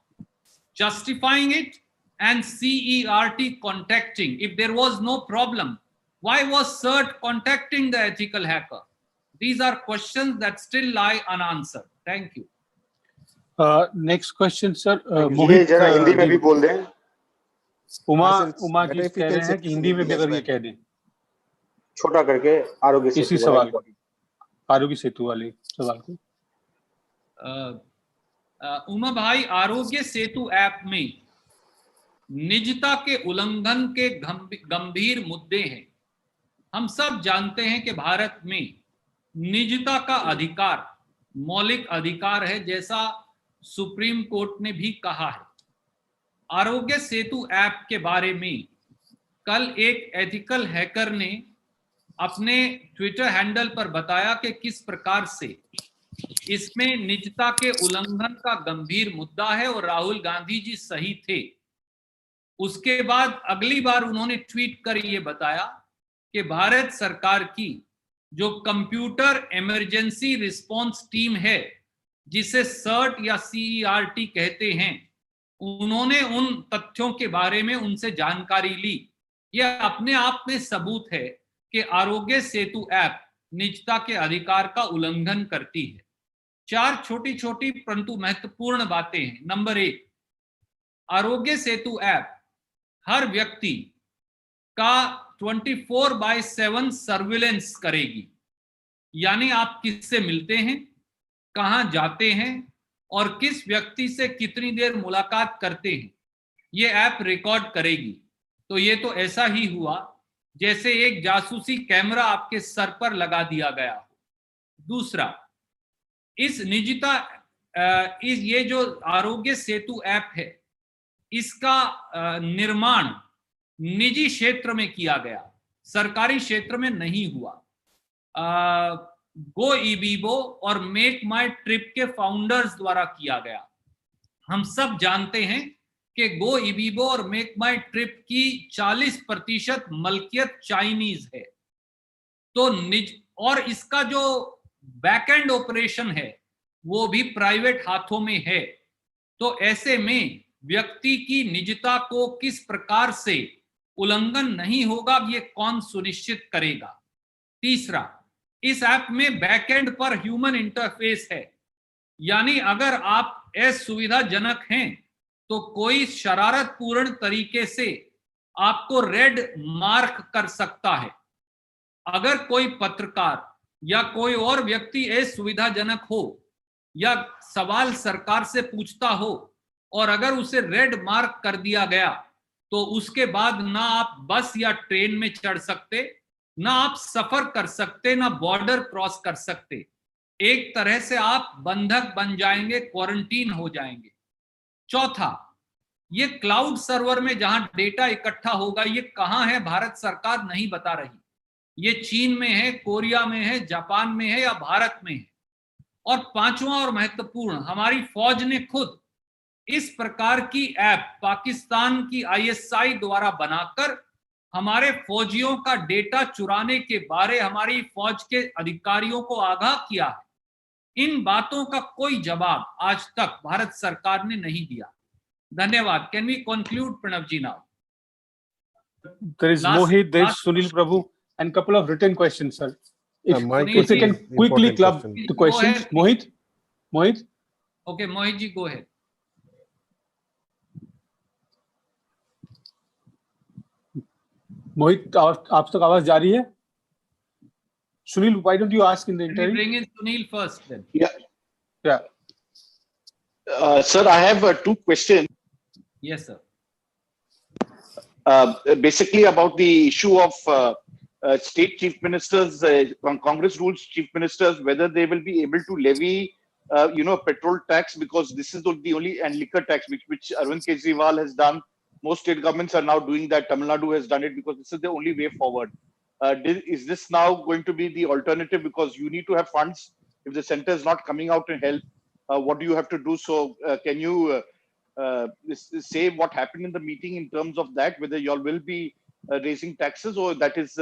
S1: justifying it and CERT contacting. If there was no problem, why was CERT contacting the ethical hacker? These are questions that still lie unanswered. Thank you.
S3: Next question, sir.
S14: ये जरा हिंदी में भी बोल दें।
S3: उमा जी कह रहे हैं कि हिंदी में भी अगर ये कह दें,
S14: छोटा करके आरोग्य सेतु
S3: इसी सवाल को, आरोग्य सेतु वाले सवाल को।
S1: उमा भाई, आरोग्य सेतु ऐप में निजता के उल्लंघन के गंभीर मुद्दे हैं। हम सब जानते हैं कि भारत में निजता का अधिकार मौलिक अधिकार है, जैसा सुप्रीम कोर्ट ने भी कहा है। आरोग्य सेतु ऐप के बारे में कल एक एथिकल हैकर ने अपने ट्विटर हैंडल पर बताया कि किस प्रकार से इसमें निजता के उल्लंघन का गंभीर मुद्दा है और राहुल गांधी जी सही थे। उसके बाद अगली बार उन्होंने ट्वीट कर ये बताया कि भारत सरकार की जो कंप्यूटर इमरजेंसी रिस्पांस टीम है, जिसे सर्ट या CERT कहते हैं, उन्होंने उन तथ्यों के बारे में उनसे जानकारी ली। यह अपने आप में सबूत है कि आरोग्य सेतु ऐप निजता के अधिकार का उल्लंघन करती है। 4 छोटी छोटी परंतु महत्वपूर्ण बातें हैं। नंबर 1, आरोग्य सेतु ऐप हर व्यक्ति का 24/7 सर्विलेंस करेगी। यानी आप किससे मिलते हैं, कहां जाते हैं और किस व्यक्ति से कितनी देर मुलाकात करते हैं, ये ऐप रिकॉर्ड करेगी। तो ये तो ऐसा ही हुआ जैसे एक जासूसी कैमरा आपके सर पर लगा दिया गया। दूसरा, इस निजता ये जो आरोग्य सेतु ऐप है, इसका निर्माण निजी क्षेत्र में किया गया, सरकारी क्षेत्र में नहीं हुआ। गो इबीबो और मेक माई ट्रिप के फाउंडर्स द्वारा किया गया। हम सब जानते हैं कि गो इबीबो और मेक माई ट्रिप की 40% मलकियत चाइनीज है। तो और इसका जो बैकएंड ऑपरेशन है वो भी प्राइवेट हाथों में है। तो ऐसे में व्यक्ति की निजता को किस प्रकार से उल्लंघन नहीं होगा, ये कौन सुनिश्चित करेगा। तीसरा, इस ऐप में बैकएंड पर ह्यूमन इंटरफेस है, यानी अगर आप असुविधाजनक हैं तो कोई शरारतपूर्ण तरीके से आपको रेड मार्क कर सकता है। अगर कोई पत्रकार या कोई और व्यक्ति असुविधाजनक हो या सवाल सरकार से पूछता हो और अगर उसे रेड मार्क कर दिया गया तो उसके बाद ना आप बस या ट्रेन में चढ़ सकते, ना आप सफर कर सकते, ना बॉर्डर क्रॉस कर सकते। एक तरह से आप बंधक बन जाएंगे, क्वारंटीन हो जाएंगे। चौथा, ये क्लाउड सर्वर में जहां डेटा इकट्ठा होगा, ये कहां है भारत सरकार नहीं बता रही। ये चीन में है, कोरिया में है, जापान में है या भारत में है। और पांचवा और महत्वपूर्ण, हमारी फौज ने खुद इस प्रकार की ऐप पाकिस्तान की ISI द्वारा बनाकर हमारे फौजियों का डेटा चुराने के बारे हमारी फौज के अधिकारियों को आगाह किया है। इन बातों का कोई जवाब आज तक भारत सरकार ने नहीं दिया। धन्यवाद। Can we conclude, Pranav ji, now?
S3: There is Mohit, there is Sunil Prabhu, and couple of written questions, sir. If you can quickly club the questions. Mohit?
S1: Okay, Mohit ji, go ahead.
S3: Mohit, आप तक आवाज जा रही है? Sunil, why don't you ask in the interim?
S1: Bring in Sunil first then.
S3: Yeah.
S15: Sir, I have 2 questions.
S1: Yes, sir.
S15: Basically about the issue of state chief ministers, Congress rules chief ministers, whether they will be able to levy, petrol tax, because this is the only, and liquor tax, which Arvind Kejriwal has done. Most state governments are now doing that. Tamil Nadu has done it because this is the only way forward. Is this now going to be the alternative? Because you need to have funds. If the center is not coming out to help, what do you have to do? So can you say what happened in the meeting in terms of that, whether you all will be raising taxes, or that is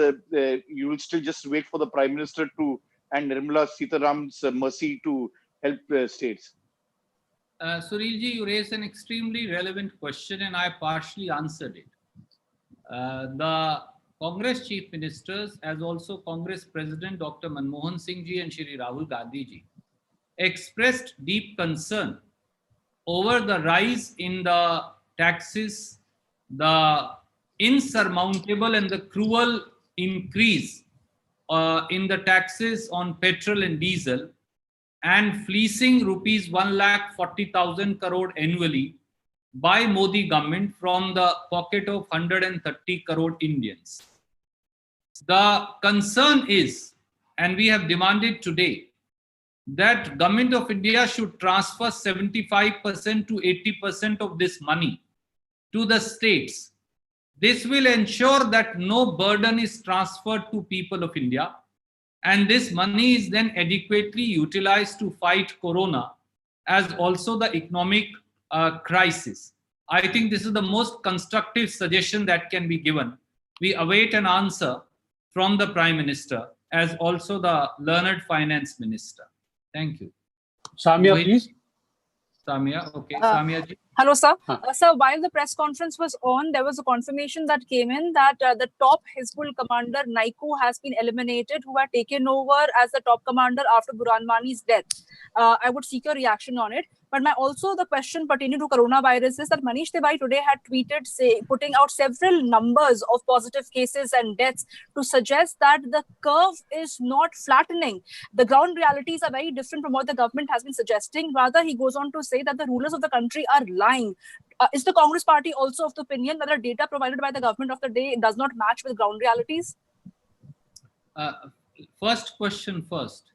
S15: you will still just wait for the Prime Minister to and Nirmala Sitaraman's mercy to help states?
S1: Sunil ji, you raised an extremely relevant question and I partially answered it. The Congress chief ministers, as also Congress President Dr. Manmohan Singh ji and Shri Rahul Gandhi ji, expressed deep concern over the rise in the taxes, the insurmountable and the cruel increase in the taxes on petrol and diesel, and fleecing rupees 1,40,000 crore annually by Modi government from the pocket of 130 crore Indians. The concern is, and we have demanded today, that Government of India should transfer 75% to 80% of this money to the states. This will ensure that no burden is transferred to people of India, and this money is then adequately utilized to fight Corona as also the economic crisis. I think this is the most constructive suggestion that can be given. We await an answer from the Prime Minister as also the learned Finance Minister. Thank you.
S3: Samia, please.
S1: Samia, okay. Samia ji.
S16: Hello, sir. Sir, while the press conference was on, there was a confirmation that came in that the top Hizbul commander, Naiku, has been eliminated, who had taken over as the top commander after Burhan Wani's death. I would seek your reaction on it. But also the question pertaining to coronavirus is that Manish Tiwari today had tweeted, putting out several numbers of positive cases and deaths to suggest that the curve is not flattening. The ground realities are very different from what the government has been suggesting. Rather, he goes on to say that the rulers of the country are lying. Is the Congress party also of the opinion that the data provided by the government of the day does not match with ground realities?
S1: First question first.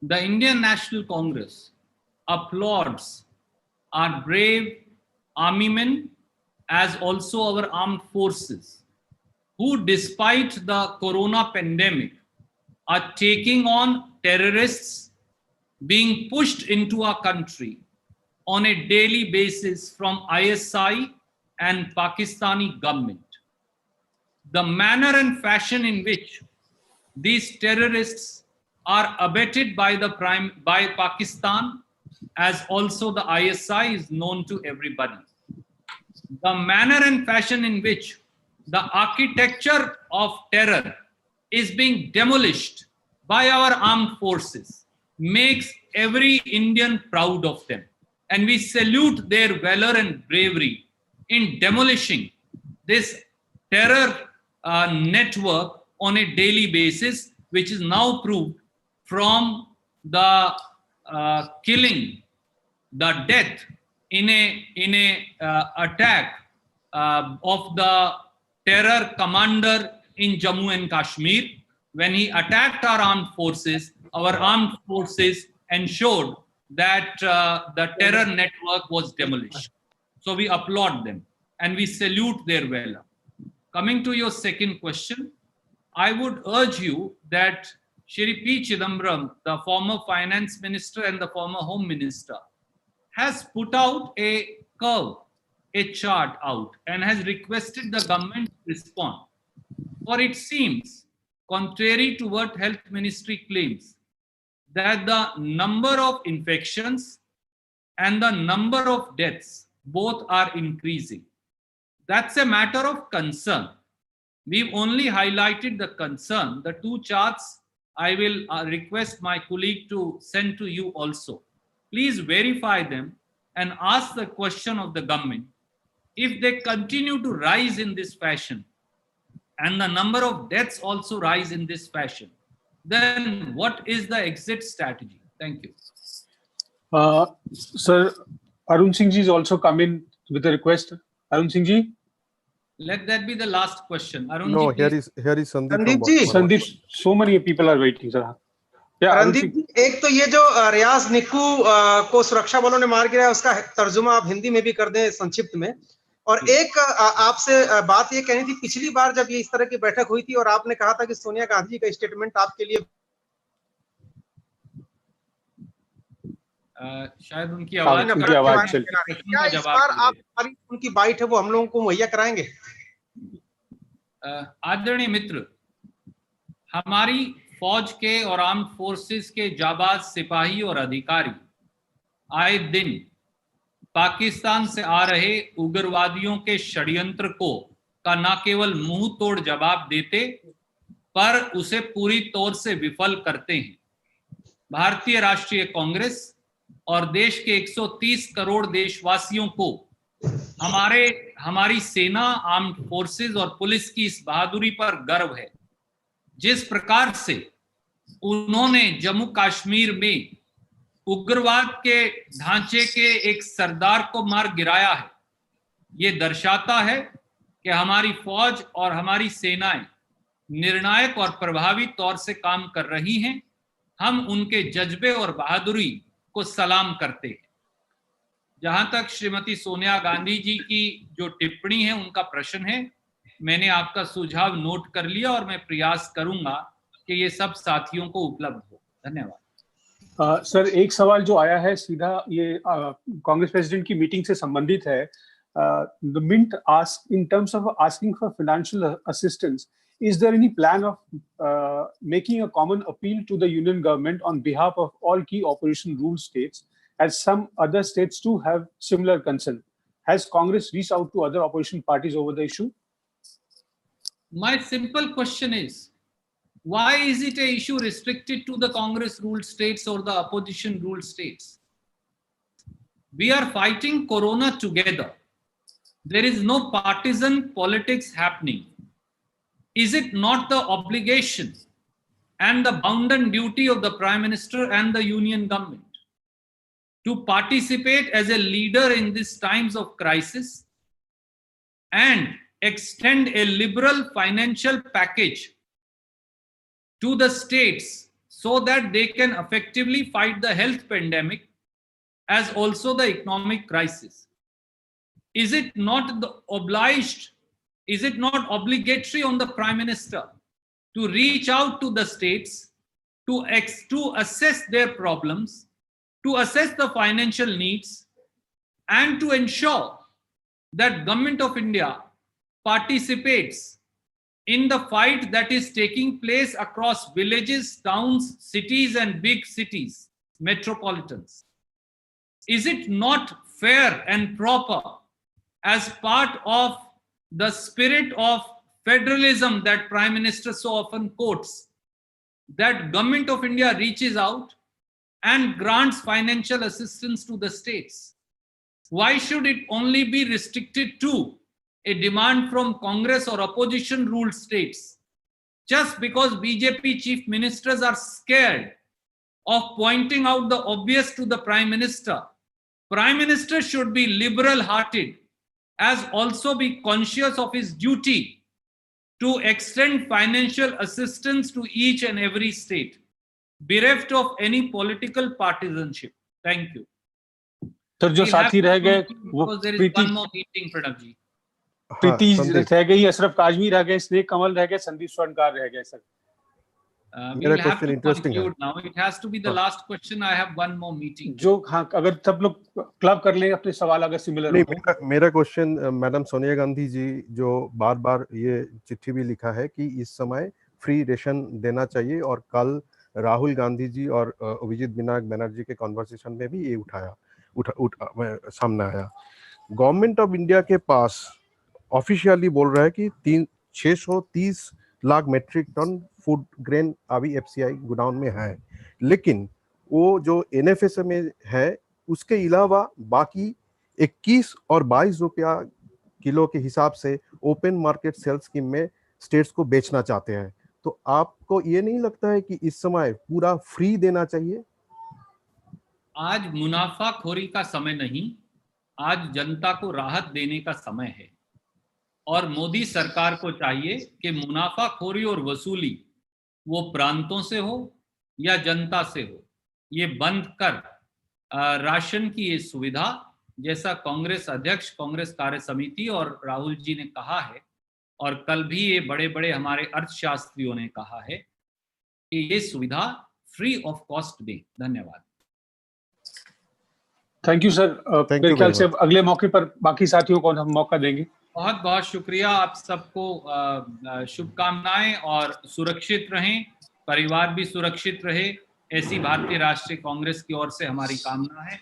S1: The Indian National Congress applauds our brave army men as also our armed forces, who despite the corona pandemic are taking on terrorists being pushed into our country on a daily basis from ISI and Pakistani government. The manner and fashion in which these terrorists are abetted by Pakistan as also the ISI is known to everybody. The manner and fashion in which the architecture of terror is being demolished by our armed forces makes every Indian proud of them. And we salute their valor and bravery in demolishing this terror network on a daily basis, which is now proved from the killing, the death in a attack of the terror commander in Jammu and Kashmir. When he attacked our armed forces ensured that the terror network was demolished. So we applaud them and we salute their valor. Coming to your second question, I would urge you that Shri P. Chidambaram, the former finance minister and the former home minister, has put out a curve, a chart out, and has requested the government to respond. For it seems, contrary to what health ministry claims, that the number of infections and the number of deaths both are increasing. That's a matter of concern. We've only highlighted the concern. The two charts I will request my colleague to send to you also. Please verify them and ask the question of the government. If they continue to rise in this fashion and the number of deaths also rise in this fashion, then what is the exit strategy? Thank you.
S3: Sir, Arun Singh ji has also come in with a request. Arun Singh ji?
S1: Let that be the last question. Arun
S17: No,
S1: ji,
S17: here is Sandeep.
S18: Sandeep ji.
S3: Sandeep, so many people are waiting, sir.
S18: Randeep जी, एक तो ये जो रियाज निक्कू को सुरक्षा बलों ने मार गिराया, उसका तर्जुमा आप हिंदी में भी कर दें संक्षिप्त में। और एक आपसे बात ये कहनी थी, पिछली बार जब ये इस तरह की बैठक हुई थी और आपने कहा था कि सोनिया गांधी जी का स्टेटमेंट आपके लिए
S1: शायद उनकी आवाज
S18: क्या इस बार आप उनकी बाइट है वो हम लोगों को मुहैया कराएंगे?
S1: आदरणीय मित्र, हमारी फौज के और आर्म फोर्सेस के जाबाज सिपाही और अधिकारी आए दिन पाकिस्तान से आ रहे उग्रवादियों के षड्यंत्र का न केवल मुंह तोड़ जवाब देते, पर उसे पूरी तौर से विफल करते हैं। भारतीय राष्ट्रीय कांग्रेस और देश के 130 करोड़ देशवासियों को हमारी सेना, आर्म फोर्सेस और पुलिस की इस बहादुरी पर गर्व है। जिस प्रकार से उन्होंने जम्मू कश्मीर में उग्रवाद के ढांचे के एक सरदार को मार गिराया है, ये दर्शाता है कि हमारी फौज और हमारी सेनाएं निर्णायक और प्रभावी तौर से काम कर रही हैं। हम उनके जज्बे और बहादुरी को सलाम करते हैं। जहां तक श्रीमती सोनिया गांधी जी की जो टिप्पणी है, उनका प्रश्न है, मैंने आपका सुझाव नोट कर लिया और मैं प्रयास करूंगा कि ये सब साथियों को उपलब्ध हो। धन्यवाद।
S3: सर, एक सवाल जो आया है सीधा ये कांग्रेस प्रेसिडेंट की मीटिंग से संबंधित है। The mint ask in terms of asking for financial assistance, is there any plan of making a common appeal to the union government on behalf of all key opposition rule states, as some other states too have similar concern? Has Congress reached out to other opposition parties over the issue?
S1: My simple question is, why is it an issue restricted to the Congress ruled states or the opposition ruled states? We are fighting Corona together. There is no partisan politics happening. Is it not the obligation and the bounden duty of the Prime Minister and the Union government to participate as a leader in these times of crisis and extend a liberal financial package to the states so that they can effectively fight the health pandemic as also the economic crisis? Is it not obligatory on the Prime Minister to reach out to the states, to assess their problems, to assess the financial needs, and to ensure that Government of India participates in the fight that is taking place across villages, towns, cities, and big cities, metropolitans? Is it not fair and proper, as part of the spirit of federalism that Prime Minister so often quotes, that Government of India reaches out and grants financial assistance to the states? Why should it only be restricted to a demand from Congress or opposition ruled states? Just because BJP chief ministers are scared of pointing out the obvious to the Prime Minister, Prime Minister should be liberal hearted, as also be conscious of his duty to extend financial assistance to each and every state, bereft of any political partisanship. Thank you.
S3: Sir, जो साथी रह गए वो प्रीति रह गई, अशरफ काजमी रह गए, स्नेक कमल रह गए, संदीप स्वर्णकार रह गए। सर,
S17: मेरा क्वेश्चन इंटरेस्टिंग है।
S1: Now it has to be the last question. I have one more meeting.
S3: जो हाँ, अगर सब लोग क्लब कर लें अपने सवाल अगर सिमिलर
S17: नहीं, मेरा क्वेश्चन मैडम सोनिया गांधी जी जो बार-बार ये चिट्ठी भी लिखा है कि इस समय फ्री रेशन देना चाहिए, और कल राहुल गांधी जी और अभिजीत बनर्जी के कॉन्वर्सेशन में भी ये सामने आया। गवर्नमेंट ऑफ इंडिया के पास ऑफिशियली बोल रहा है कि 630 lakh metric ton food grain अभी FCI गोडाउन में है, लेकिन वो जो NFSA में है उसके अलावा बाकी 21 और 22 रुपया किलो के हिसाब से ओपन मार्केट सेल स्कीम में स्टेट्स को बेचना चाहते हैं। तो आपको ये नहीं लगता है कि इस समय पूरा फ्री देना चाहिए?
S1: आज मुनाफाखोरी का समय नहीं, आज जनता को राहत देने का समय है और मोदी सरकार को चाहिए कि मुनाफाखोरी और वसूली वो प्रांतों से हो या जनता से हो, ये बंद कर राशन की ये सुविधा, जैसा कांग्रेस अध्यक्ष, कांग्रेस कार्य समिति और राहुल जी ने कहा है और कल भी ये बड़े बड़े हमारे अर्थशास्त्रियों ने कहा है कि ये सुविधा फ्री ऑफ कॉस्ट दें। धन्यवाद।
S3: Thank you sir. मेरे ख्याल से अगले मौके पर बाकी साथियों को हम मौका देंगे।
S1: बहुत बहुत शुक्रिया। आप सबको शुभकामनाएं और सुरक्षित रहें, परिवार भी सुरक्षित रहे, ऐसी भारतीय राष्ट्रीय कांग्रेस की ओर से हमारी कामना है।